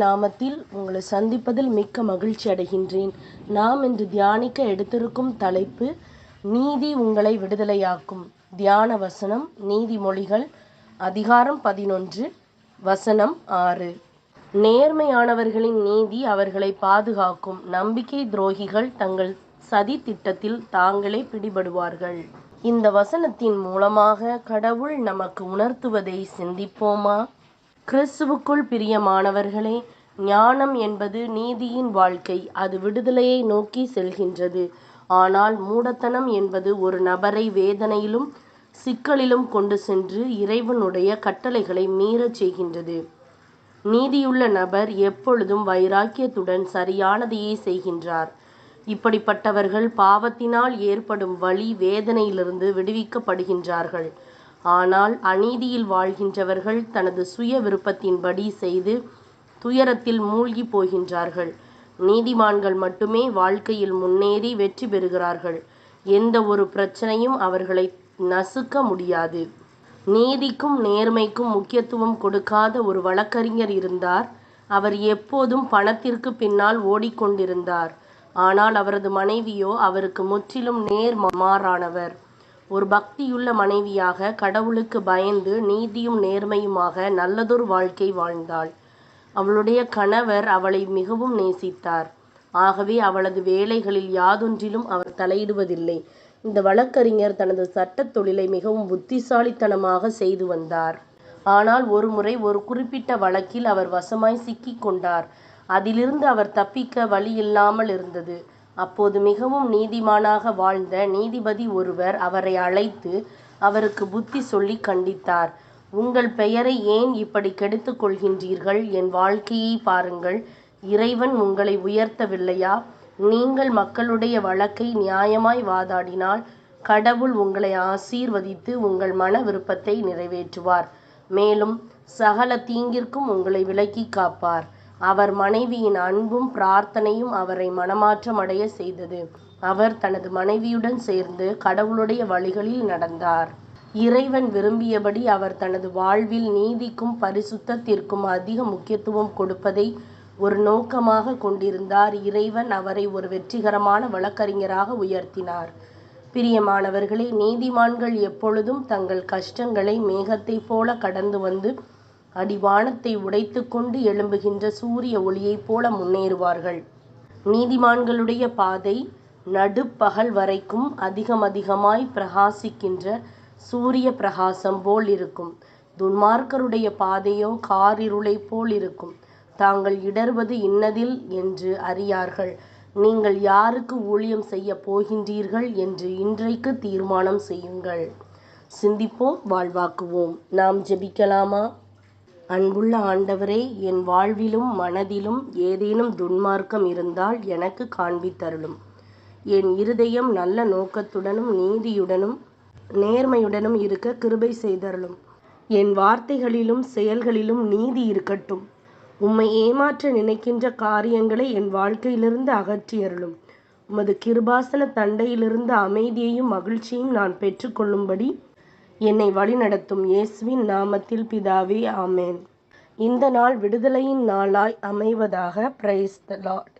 நாமத்தில் உங்களை சந்திப்பதில் மிக்க மகிழ்ச்சி அடைகின்றேன். நாம் இன்று தியானிக்க எடுத்திருக்கும் தலைப்பு, நீதி உங்களை விடுதலையாக்கும். தியான வசனம் நீதிமொழிகள் அதிகாரம் 11 வசனம் 6. நேர்மையானவர்களின் நீதி அவர்களை பாதுகாக்கும். நம்பிக்கை துரோகிகள் தங்கள் சதி திட்டத்தில் தாங்களே பிடிபடுவார்கள். இந்த வசனத்தின் மூலமாக கடவுள் நமக்கு உணர்த்துவதை சிந்திப்போமா? கிறிஸ்துவுக்குள் பிரியமானவர்களே, ஞானம் என்பது நீதியின் வாழ்க்கை. அது விடுதலையை நோக்கி செல்கின்றது. ஆனால் மூடத்தனம் என்பது ஒரு நபரை வேதனையிலும் சிக்கலிலும் கொண்டு சென்று இறைவனுடைய கட்டளைகளை மீறச் செய்கின்றது. நீதியுள்ள நபர் எப்பொழுதும் வைராக்கியத்துடன் சரியானதையே செய்கின்றார். இப்படிப்பட்டவர்கள் பாவத்தினால் ஏற்படும் வலி வேதனையிலிருந்து விடுவிக்கப்படுகின்றார்கள். ஆனால் அநீதியில் வாழ்கின்றவர்கள் தனது சுய விருப்பத்தின்படி செய்து துயரத்தில் மூழ்கி போகின்றார்கள். நீதிமான்கள் மட்டுமே வாழ்க்கையில் முன்னேறி வெற்றி பெறுகிறார்கள். எந்த ஒரு பிரச்சனையும் அவர்களை நசுக்க முடியாது. நீதிக்கும் நேர்மைக்கும் முக்கியத்துவம் கொடுக்காத ஒரு வழக்கறிஞர் இருந்தார். அவர் எப்போதும் பணத்திற்கு பின்னால் ஓடிக்கொண்டிருந்தார். ஆனால் அவரது மனைவியோ அவருக்கு முற்றிலும் நேர்மாறானவர். ஒரு பக்தியுள்ள மனைவியாக கடவுளுக்கு பயந்து நீதியும் நேர்மையுமாக நல்லதொரு வாழ்க்கை வாழ்ந்தாள். அவளுடைய கணவர் அவளை மிகவும் நேசித்தார். ஆகவே அவளது வேலைகளில் யாதொன்றிலும் அவர் தலையிடுவதில்லை. இந்த வழக்கறிஞர் தனது சட்டத் தொழிலை மிகவும் புத்திசாலித்தனமாக செய்து வந்தார். ஆனால் ஒருமுறை ஒரு குறிப்பிட்ட வழக்கில் அவர் வசமாய் சிக்கிக் கொண்டார். அதிலிருந்து அவர் தப்பிக்க வழியில்லாமல் இருந்தது. அப்போது மிகவும் நீதிமானாக வாழ்ந்த நீதிபதி ஒருவர் அவரை அழைத்து அவருக்கு புத்தி சொல்லி கண்டித்தார். உங்கள் பெயரை ஏன் இப்படி கெடுத்துக் கொள்கின்றீர்கள்? என் வாழ்க்கையை பாருங்கள். இறைவன் உங்களை உயர்த்தவில்லையா? நீங்கள் மக்களுடைய வழக்கை நியாயமாய் வாதாடினால் கடவுள் உங்களை ஆசீர்வதித்து உங்கள் மன விருப்பத்தை நிறைவேற்றுவார். மேலும் சகல தீங்கிற்கும் உங்களை விலக்கி காப்பார். அவர் மனைவியின் அன்பும் பிரார்த்தனையும் அவரை மனமாற்றம் அடைய செய்தது. அவர் தனது மனைவியுடன் சேர்ந்து கடவுளுடைய வழிகளில் நடந்தார். இறைவன் விரும்பியபடி அவர் தனது வாழ்வில் நீதிக்கும் பரிசுத்தத்திற்கும் அதிக முக்கியத்துவம் கொடுப்பதை ஒரு நோக்கமாக கொண்டிருந்தார். இறைவன் அவரை ஒரு வெற்றிகரமான வழக்கறிஞராக உயர்த்தினார். பிரியமானவர்களே, நீதிமான்கள் எப்பொழுதும் தங்கள் கஷ்டங்களை மேகத்தைப் போல கடந்து வந்து அடிவானத்தை உடைத்து கொண்டு எழும்புகின்ற சூரிய ஒளியைப் போல முன்னேறுவார்கள். நீதிமான்களுடைய பாதை நடுப்பகல் வரைக்கும் அதிகமாய் பிரகாசிக்கின்ற சூரிய பிரகாசம் போல் இருக்கும். துன்மார்க்கருடைய பாதையோ காரிருளை போல் இருக்கும். தாங்கள் இடறுவது இன்னதில் என்று அறியார்கள். நீங்கள் யாருக்கு ஊழியம் செய்ய போகின்றீர்கள் என்று இன்றைக்கு தீர்மானம் செய்யுங்கள். சிந்திப்போம், வாழ்வாக்குவோம். நாம் ஜெபிக்கலாமா? அன்புள்ள ஆண்டவரே, என் வாழ்விலும் மனதிலும் ஏதேனும் துன்மார்க்கம் இருந்தால் எனக்கு காண்பித்தருளும். என் இருதயம் நல்ல நோக்கத்துடனும் நீதியுடனும் நேர்மையுடனும் இருக்க கிருபை செய்தருளும். என் வார்த்தைகளிலும் செயல்களிலும் நீதி இருக்கட்டும். உம்மை ஏமாற்ற நினைக்கின்ற காரியங்களை என் வாழ்க்கையிலிருந்து அகற்றியருளும். உமது கிருபாசன தண்டையிலிருந்து அமைதியையும் மகிழ்ச்சியும் நான் பெற்றுக்கொள்ளும்படி என்னை வழிநடத்தும். இயேசுவின் நாமத்தில் பிதாவே, ஆமென். இந்த நாள் விடுதலையின் நாளாய் அமைவதாக. Praise the Lord.